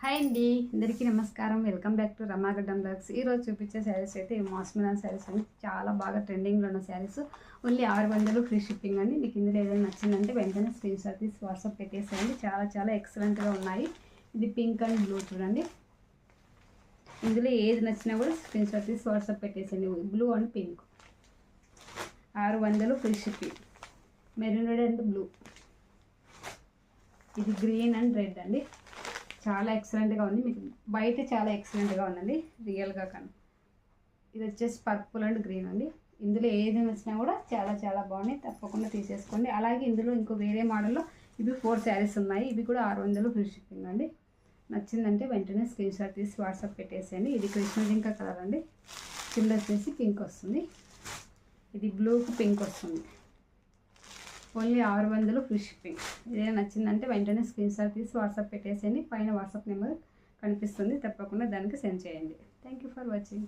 Hi అండి, అందరికీ నమస్కారం. Welcome back to Ramagaddam blogs. ఈరోజు చూపించే శారీస్ అయితే మాస్మిలాన్ శారీస్ అండి. చాలా బాగా ట్రెండింగ్లో ఉన్న శారీస్. ఓన్లీ 600 ఫ్రీ షిప్పింగ్ అండి. మీకు ఇందులో ఏదైనా నచ్చిందంటే వెంటనే స్క్రీన్ షాట్ తీసి వాట్సాప్ పెట్టేసేయండి. చాలా ఎక్సలెంట్గా ఉన్నాయి. ఇది పింక్ అండ్ బ్లూ చూడండి. ఇందులో ఏది నచ్చినా కూడా స్క్రీన్ షాట్ తీసి వాట్సాప్ పెట్టేసేయండి. Blue and pink 600 free shipping. Maroon red and blue. ఇది గ్రీన్ అండ్ రెడ్ అండి. చాలా ఎక్సలెంట్గా ఉంది. మీకు బయట చాలా ఎక్సలెంట్గా ఉందండి రియల్గా కానీ. ఇది వచ్చేసి పర్పుల్ అండ్ గ్రీన్ అండి. ఇందులో ఏది నచ్చినా కూడా చాలా బాగున్నాయి. తప్పకుండా తీసేసుకోండి. అలాగే ఇందులో ఇంకో వేరే మోడల్లో ఇవి 4 శారీస్ ఉన్నాయి. ఇవి కూడా 600 ఫ్రీ షిప్పింగ్ అండి. నచ్చిందంటే వెంటనే స్క్రీన్ షాట్ తీసి వాట్సాప్ పెట్టేసేయండి. ఇది కృష్ణజింక కలర్ అండి. కింద వచ్చేసి పింక్ వస్తుంది. ఇది బ్లూకి పింక్ వస్తుంది. Only 600 free shipping. ఇదే నచ్చిందంటే వెంటనే స్క్రీన్ షాట్ తీసి వాట్సాప్ పెట్టేసేయండి. పైన వాట్సాప్ నెంబర్ కనిపిస్తుంది. తప్పకుండా దానికి సెండ్ చేయండి. Thank you for watching.